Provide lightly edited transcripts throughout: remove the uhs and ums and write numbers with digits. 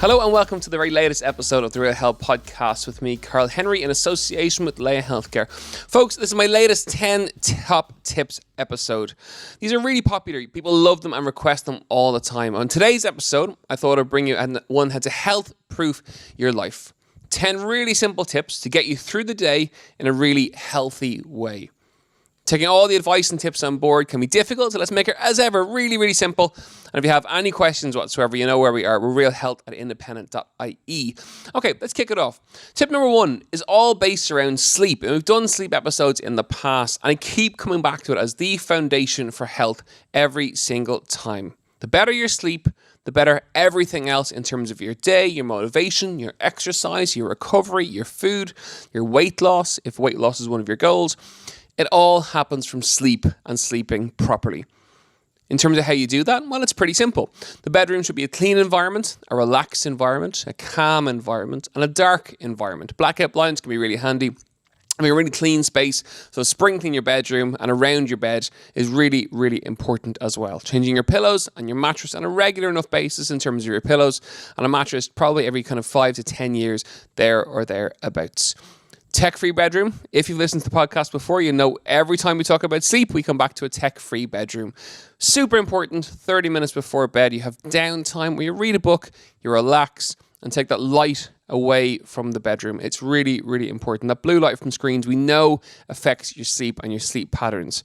Hello and welcome to the very latest episode of the Real Health Podcast with me, Karl Henry, in association with Laya Healthcare. Folks, this is my latest 10 top tips episode. These are really popular. People love them and request them all the time. On today's episode, I thought I'd bring you one how to health-proof your life. 10 really simple tips to get you through the day in a really healthy way. Taking all the advice and tips on board can be difficult, so let's make it, as ever, really, really simple. And if you have any questions whatsoever, you know where we are. We're realhealth@independent.ie. Okay, let's kick it off. Tip number 1 is all based around sleep. And we've done sleep episodes in the past, and I keep coming back to it as the foundation for health every single time. The better your sleep, the better everything else in terms of your day, your motivation, your exercise, your recovery, your food, your weight loss, if weight loss is one of your goals. It all happens from sleep and sleeping properly. In terms of how you do that, well, it's pretty simple. The bedroom should be a clean environment, a relaxed environment, a calm environment, and a dark environment. Blackout blinds can be really handy. I mean, a really clean space, so sprinkling your bedroom and around your bed is really, really important as well. Changing your pillows and your mattress on a regular enough basis in terms of your pillows and a mattress probably every kind of 5 to 10 years, there or thereabouts. Tech-free bedroom. If you've listened to the podcast before, you know every time we talk about sleep, we come back to a tech-free bedroom. Super important. 30 minutes before bed, you have downtime where you read a book, you relax, and take that light away from the bedroom. It's really, really important. That blue light from screens we know affects your sleep and your sleep patterns.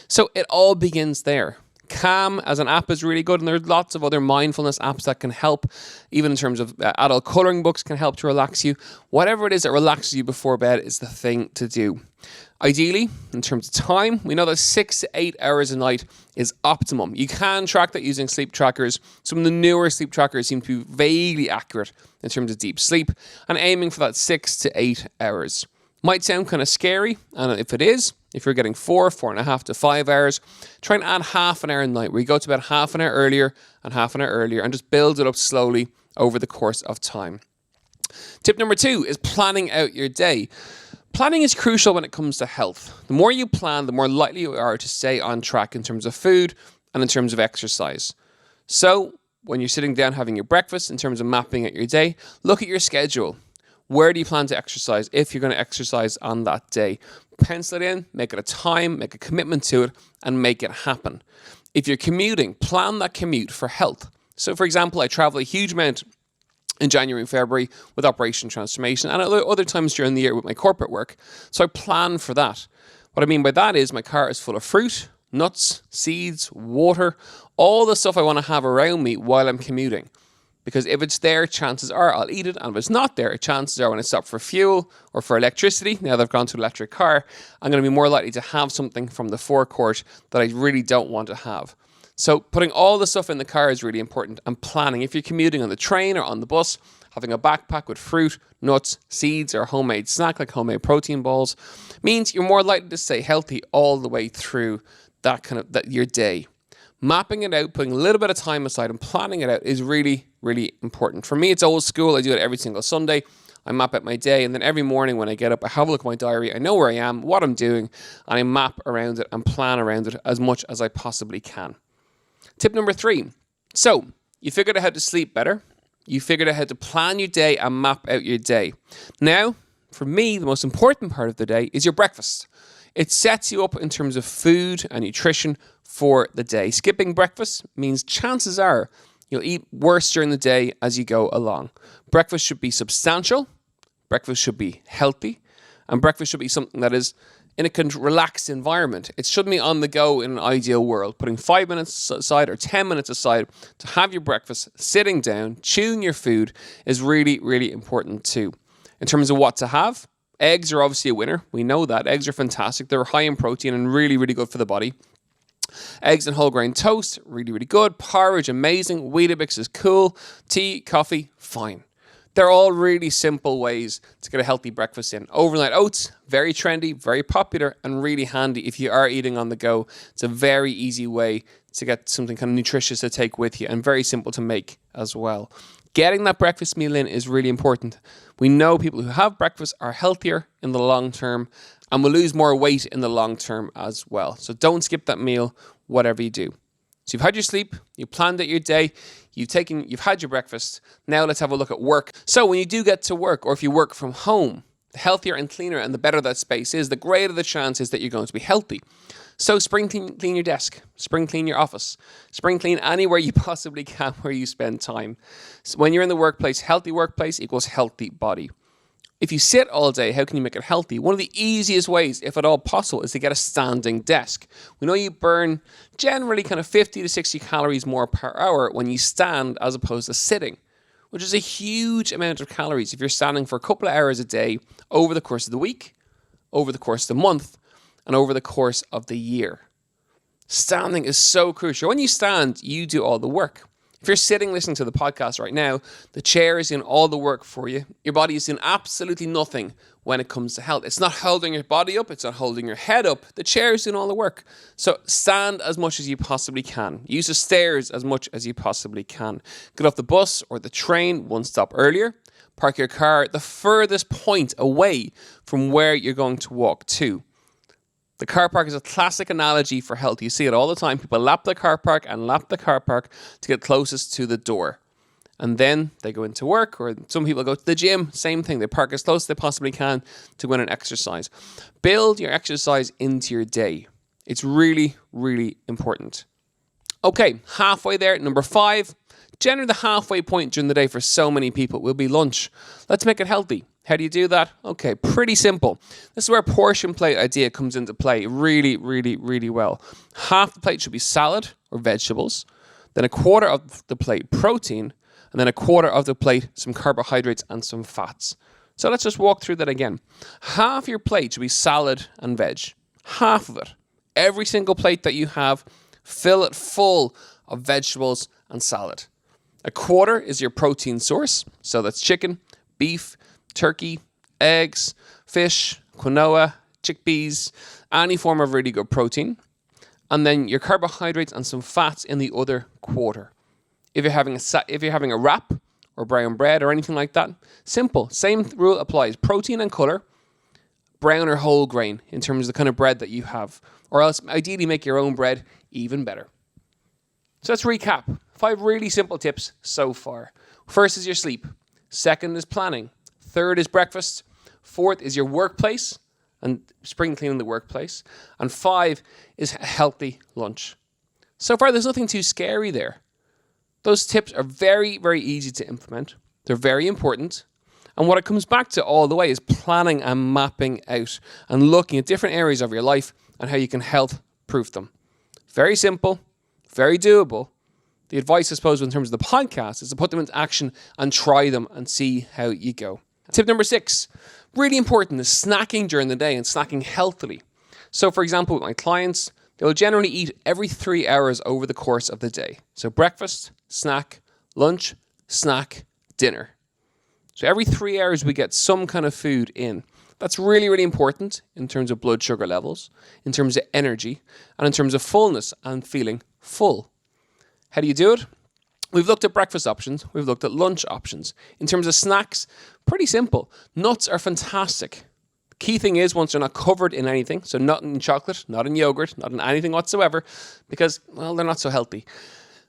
So it all begins there. Calm as an app is really good, and there's lots of other mindfulness apps that can help, even in terms of adult coloring books can help to relax you. Whatever it is that relaxes you before bed is the thing to do. Ideally, in terms of time, we know that 6 to 8 hours a night is optimum. You can track that using sleep trackers. Some of the newer sleep trackers seem to be vaguely accurate in terms of deep sleep, and aiming for that 6 to 8 hours. Might sound kind of scary, and if it is, if you're getting 4.5 to 5 hours, try and add half an hour a night, where you go to bed half an hour earlier and half an hour earlier, and just build it up slowly over the course of time. Tip number 2 is planning out your day. Planning is crucial when it comes to health. The more you plan, the more likely you are to stay on track in terms of food and in terms of exercise. So, when you're sitting down having your breakfast, in terms of mapping out your day, look at your schedule. Where do you plan to exercise if you're going to exercise on that day? Pencil it in, make it a time, make a commitment to it, and make it happen. If you're commuting, plan that commute for health. So, for example, I travel a huge amount in January and February with Operation Transformation, and other times during the year with my corporate work. So I plan for that. What I mean by that is my car is full of fruit, nuts, seeds, water, all the stuff I want to have around me while I'm commuting. Because if it's there, chances are I'll eat it. And if it's not there, chances are when I stop for fuel or for electricity, now that I've gone to an electric car, I'm going to be more likely to have something from the forecourt that I really don't want to have. So putting all the stuff in the car is really important, and planning. If you're commuting on the train or on the bus, having a backpack with fruit, nuts, seeds, or a homemade snack like homemade protein balls means you're more likely to stay healthy all the way through your day. Mapping it out, putting a little bit of time aside and planning it out is really, really important. For me, it's old school. I do it every single Sunday. I map out my day, and then every morning when I get up, I have a look at my diary. I know where I am, what I'm doing, and I map around it and plan around it as much as I possibly can. Tip number 3. So, you figured out how to sleep better. You figured out how to plan your day and map out your day. Now, for me, the most important part of the day is your breakfast. It sets you up in terms of food and nutrition for the day. Skipping breakfast means chances are you'll eat worse during the day as you go along. Breakfast should be substantial, breakfast should be healthy, and breakfast should be something that is in a relaxed environment. It shouldn't be on the go in an ideal world. Putting 5 minutes aside or 10 minutes aside to have your breakfast, sitting down, chewing your food is really, really important too. In terms of what to have, eggs are obviously a winner. We know that. Eggs are fantastic. They're high in protein and really, really good for the body. Eggs and whole grain toast, really, really good. Porridge, amazing. Weetabix is cool. Tea, coffee, fine. They're all really simple ways to get a healthy breakfast in. Overnight oats, very trendy, very popular, and really handy if you are eating on the go. It's a very easy way to get something kind of nutritious to take with you, and very simple to make as well. Getting that breakfast meal in is really important. We know people who have breakfast are healthier in the long term and will lose more weight in the long term as well. So don't skip that meal, whatever you do. So you've had your sleep, you planned out your day, you've had your breakfast. Now let's have a look at work. So when you do get to work, or if you work from home, the healthier and cleaner and the better that space is, the greater the chance is that you're going to be healthy. So spring clean your desk, spring clean your office, spring clean anywhere you possibly can where you spend time. So when you're in the workplace equals healthy body. If you sit all day, how can you make it healthy? One of the easiest ways, if at all possible, is to get a standing desk. We know you burn generally kind of 50 to 60 calories more per hour when you stand as opposed to sitting, which is a huge amount of calories if you're standing for a couple of hours a day over the course of the week, over the course of the month, and over the course of the year. Standing is so crucial. When you stand, you do all the work. If you're sitting listening to the podcast right now, the chair is doing all the work for you. Your body is doing absolutely nothing when it comes to health. It's not holding your body up. It's not holding your head up. The chair is doing all the work. So stand as much as you possibly can. Use the stairs as much as you possibly can. Get off the bus or the train one stop earlier. Park your car at the furthest point away from where you're going to walk to. The car park is a classic analogy for health. You see it all the time. People lap the car park to get closest to the door. And then they go into work, or some people go to the gym. Same thing. They park as close as they possibly can to go in and exercise. Build your exercise into your day. It's really, really important. Okay, halfway there. Number 5. Generally the halfway point during the day for so many people will be lunch. Let's make it healthy. How do you do that? Okay, pretty simple. This is where portion plate idea comes into play really, really, really well. Half the plate should be salad or vegetables, then a quarter of the plate protein, and then a quarter of the plate some carbohydrates and some fats. So let's just walk through that again. Half your plate should be salad and veg. Half of it. Every single plate that you have, fill it full of vegetables and salad. A quarter is your protein source. So that's chicken, beef, turkey, eggs, fish, quinoa, chickpeas, any form of really good protein. And then your carbohydrates and some fats in the other quarter. If you're having a wrap or brown bread or anything like that, simple. Same rule applies. Protein and color, brown or whole grain in terms of the kind of bread that you have. Or else ideally make your own bread, even better. So let's recap. 5 really simple tips so far. First is your sleep. Second is planning. Third is breakfast. Fourth is your workplace and spring cleaning the workplace. And 5 is a healthy lunch. So far, there's nothing too scary there. Those tips are very, very easy to implement. They're very important. And what it comes back to all the way is planning and mapping out and looking at different areas of your life and how you can health-proof them. Very simple, very doable. The advice, I suppose, in terms of the podcast is to put them into action and try them and see how you go. Tip number 6, really important, is snacking during the day and snacking healthily. So, for example, with my clients, they'll generally eat every 3 hours over the course of the day. So breakfast, snack, lunch, snack, dinner. So every 3 hours we get some kind of food in. That's really, really important in terms of blood sugar levels, in terms of energy, and in terms of fullness and feeling full. How do you do it? We've looked at breakfast options. We've looked at lunch options. In terms of snacks, pretty simple. Nuts are fantastic. The key thing is once they're not covered in anything, so not in chocolate, not in yogurt, not in anything whatsoever, because, well, they're not so healthy.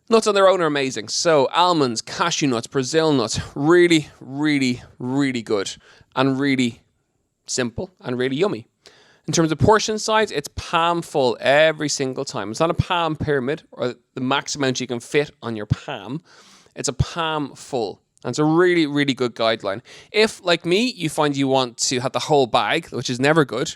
Nuts on their own are amazing. So almonds, cashew nuts, Brazil nuts, really, really, really good and really simple and really yummy. In terms of portion size, it's palm full every single time. It's not a palm pyramid or the max amount you can fit on your palm. It's a palm full. And it's a really, really good guideline. If, like me, you find you want to have the whole bag, which is never good,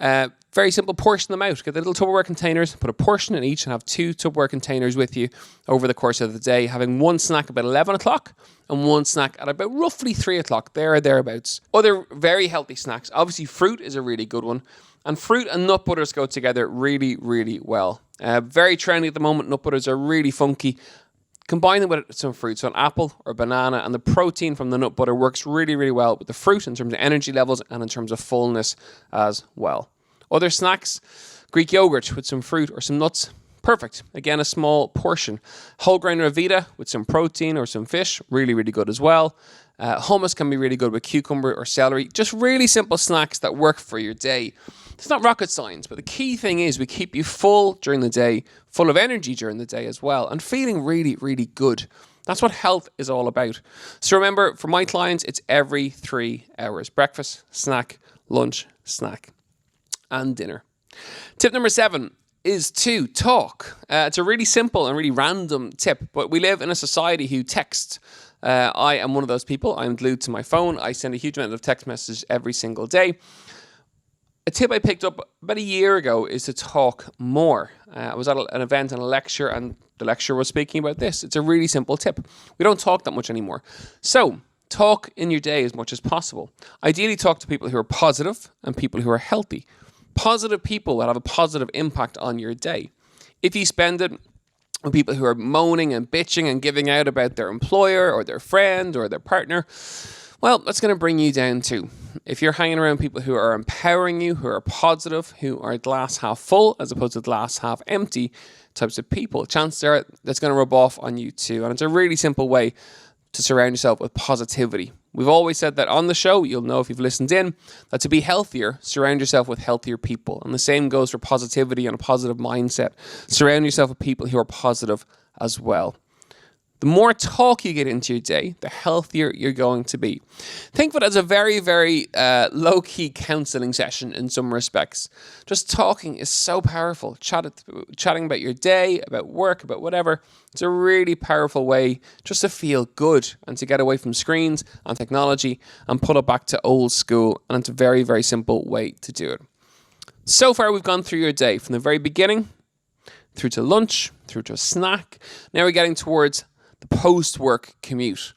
very simple, portion them out. Get the little Tupperware containers, put a portion in each and have 2 Tupperware containers with you over the course of the day, having one snack about 11 o'clock and one snack at about roughly 3 o'clock, there or thereabouts. Other very healthy snacks. Obviously, fruit is a really good one. And fruit and nut butters go together really, really well. Very trendy at the moment. Nut butters are really funky. Combine them with some fruit, so an apple or banana, and the protein from the nut butter works really, really well with the fruit in terms of energy levels and in terms of fullness as well. Other snacks, Greek yogurt with some fruit or some nuts, Perfect. Again, a small portion. Whole grain Revita with some protein or some fish, really, really good as well. Hummus can be really good with cucumber or celery. Just really simple snacks that work for your day. It's not rocket science, but the key thing is we keep you full during the day, full of energy during the day as well, and feeling really, really good. That's what health is all about. So remember, for my clients, it's every 3 hours. Breakfast, snack, lunch, snack, and dinner. Tip number 7 is to talk. It's a really simple and really random tip, but we live in a society who texts. I am one of those people. I'm glued to my phone. I send a huge amount of text messages every single day. A tip I picked up about a year ago is to talk more. I was at an event and a lecture, and the lecturer was speaking about this. It's a really simple tip. We don't talk that much anymore. So talk in your day as much as possible. Ideally, talk to people who are positive and people who are healthy. Positive people that have a positive impact on your day. If you spend it with people who are moaning and bitching and giving out about their employer or their friend or their partner, well, that's going to bring you down too. If you're hanging around people who are empowering you, who are positive, who are glass half full as opposed to glass half empty types of people, chances are that's going to rub off on you too. And it's a really simple way to surround yourself with positivity. We've always said that on the show, you'll know if you've listened in, that to be healthier, surround yourself with healthier people. And the same goes for positivity and a positive mindset. Surround yourself with people who are positive as well. The more talk you get into your day, the healthier you're going to be. Think of it as a very, very low-key counseling session in some respects. Just talking is so powerful. Chatting about your day, about work, about whatever. It's a really powerful way just to feel good and to get away from screens and technology and put it back to old school. And it's a very, very simple way to do it. So far, we've gone through your day from the very beginning through to lunch, through to a snack. Now we're getting towards the post-work commute.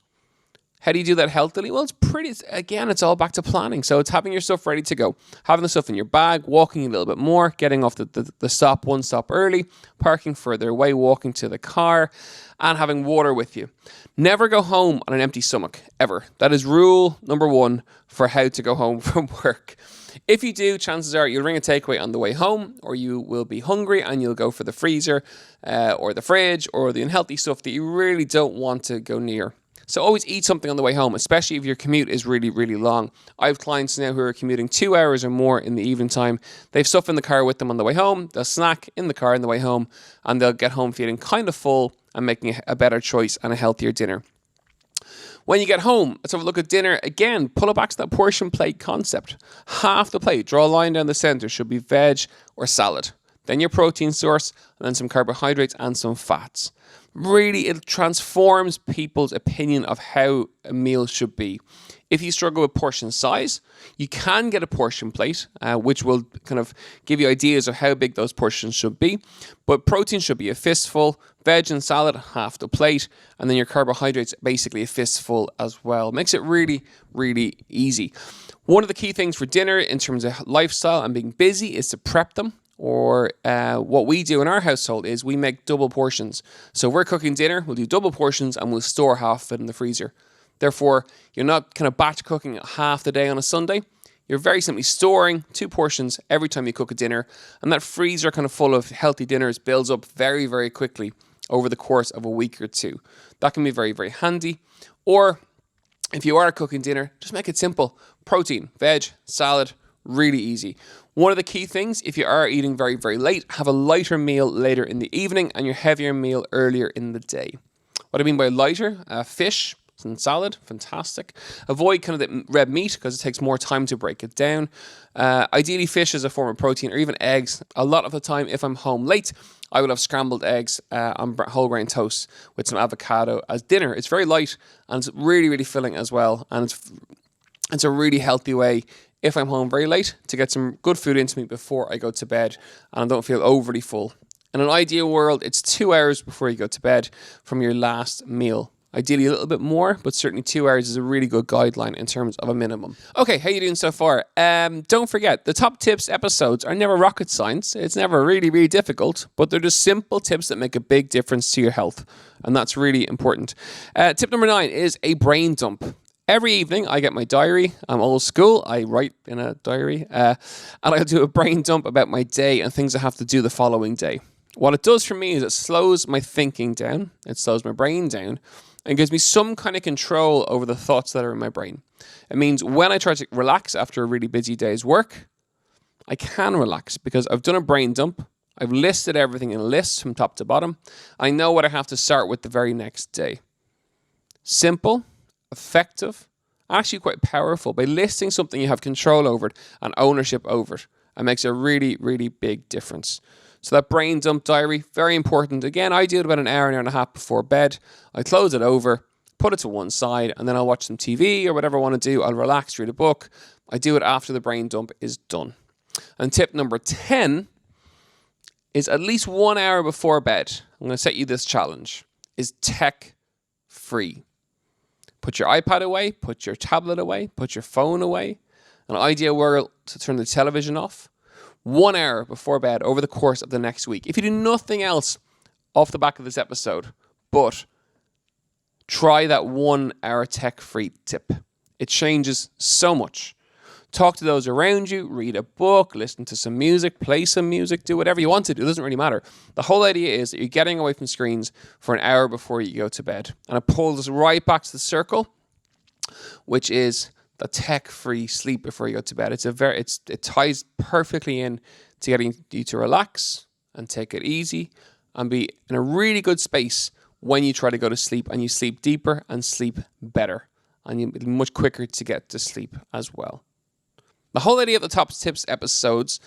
How do you do that healthily? Well, it's all back to planning. So it's having your stuff ready to go, having the stuff in your bag, walking a little bit more, getting off the stop one stop early, parking further away, walking to the car, and having water with you. Never go home on an empty stomach, ever. That is rule number 1 for how to go home from work. If you do, chances are you'll ring a takeaway on the way home, or you will be hungry and you'll go for the freezer or the fridge or the unhealthy stuff that you really don't want to go near. So always eat something on the way home, especially if your commute is really, really long. I have clients now who are commuting 2 hours or more in the evening time. They have stuff in the car with them on the way home. They'll snack in the car on the way home, and they'll get home feeling kind of full and making a better choice and a healthier dinner. When you get home, let's have a look at dinner. Again, pull it back to that portion plate concept. Half the plate, draw a line down the center, should be veg or salad. Then your protein source, and then some carbohydrates and some fats. Really, it transforms people's opinion of how a meal should be. If you struggle with portion size, you can get a portion plate, which will kind of give you ideas of how big those portions should be. But protein should be a fistful, veg and salad, half the plate, and then your carbohydrates, basically a fistful as well. Makes it really, really easy. One of the key things for dinner in terms of lifestyle and being busy is to prep them. Or what we do in our household is we make double portions. So if we're cooking dinner, we'll do double portions and we'll store half of it in the freezer. Therefore, you're not kind of batch cooking half the day on a Sunday. You're very simply storing 2 portions every time you cook a dinner. And that freezer kind of full of healthy dinners builds up very, very quickly over the course of a week or 2. That can be very, very handy. Or if you are cooking dinner, just make it simple. Protein, veg, salad, really easy. One of the key things, if you are eating very, very late, have a lighter meal later in the evening and your heavier meal earlier in the day. What I mean by lighter, fish and salad, fantastic. Avoid kind of the red meat because it takes more time to break it down. Ideally, fish is a form of protein, or even eggs. A lot of the time, if I'm home late, I will have scrambled eggs on whole grain toast with some avocado as dinner. It's very light and it's really, really filling as well. And it's a really healthy way, if I'm home very late, to get some good food into me before I go to bed and I don't feel overly full. In an ideal world, it's 2 hours before you go to bed from your last meal. Ideally a little bit more, but certainly 2 hours is a really good guideline in terms of a minimum. Okay, how you doing so far? Don't forget, the top tips episodes are never rocket science. It's never really, really difficult, but they're just simple tips that make a big difference to your health. And that's really important. Tip number 9 is a brain dump. Every evening, I get my diary. I'm old school. I write in a diary. And I'll do a brain dump about my day and things I have to do the following day. What it does for me is it slows my thinking down, it slows my brain down, and gives me some kind of control over the thoughts that are in my brain. It means when I try to relax after a really busy day's work, I can relax because I've done a brain dump. I've listed everything in a list from top to bottom. I know what I have to start with the very next day. Simple, effective, actually quite powerful. By listing something, you have control over it and ownership over it. It makes a really, really big difference. So that brain dump diary, very important. Again, I do it about an hour and a half before bed. I close it over, put it to one side, and then I'll watch some TV or whatever I want to do. I'll relax, read a book. I do it after the brain dump is done. And tip number 10 is at least 1 hour before bed. I'm going to set you this challenge, is tech free. Put your iPad away, put your tablet away, put your phone away. An ideal world to turn the television off. 1 hour before bed over the course of the next week. If you do nothing else off the back of this episode, but try that 1 hour tech-free tip. It changes so much. Talk to those around you, read a book, listen to some music, play some music, do whatever you want to do. It doesn't really matter. The whole idea is that you're getting away from screens for an hour before you go to bed. And it pulls us right back to the circle, which is the tech-free sleep before you go to bed. It ties perfectly in to getting you to relax and take it easy and be in a really good space when you try to go to sleep, and you sleep deeper and sleep better. And you'll be much quicker to get to sleep as well. The whole idea of the top tips episodes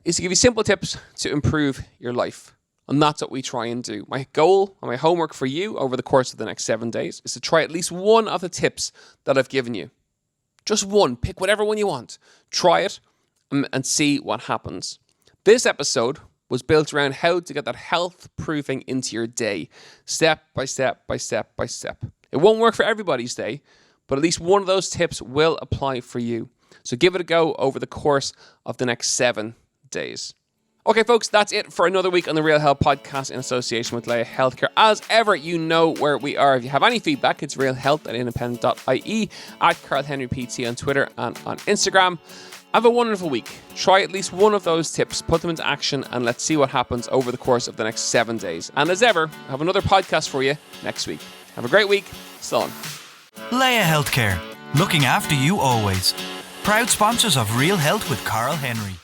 is to give you simple tips to improve your life. And that's what we try and do. My goal and my homework for you over the course of the next 7 days is to try at least one of the tips that I've given you. Just one. Pick whatever one you want. Try it and see what happens. This episode was built around how to get that health proofing into your day, step by step by step by step. It won't work for everybody's day, but at least one of those tips will apply for you. So give it a go over the course of the next 7 days. Okay, folks, that's it for another week on the Real Health Podcast in association with Laya Healthcare. As ever, you know where we are. If you have any feedback, it's realhealth@independent.ie, at Karl Henry PT on Twitter and on Instagram. Have a wonderful week. Try at least one of those tips, put them into action, and let's see what happens over the course of the next 7 days. And as ever, I have another podcast for you next week. Have a great week. Slán. Laya Healthcare, looking after you always. Proud sponsors of Real Health with Karl Henry.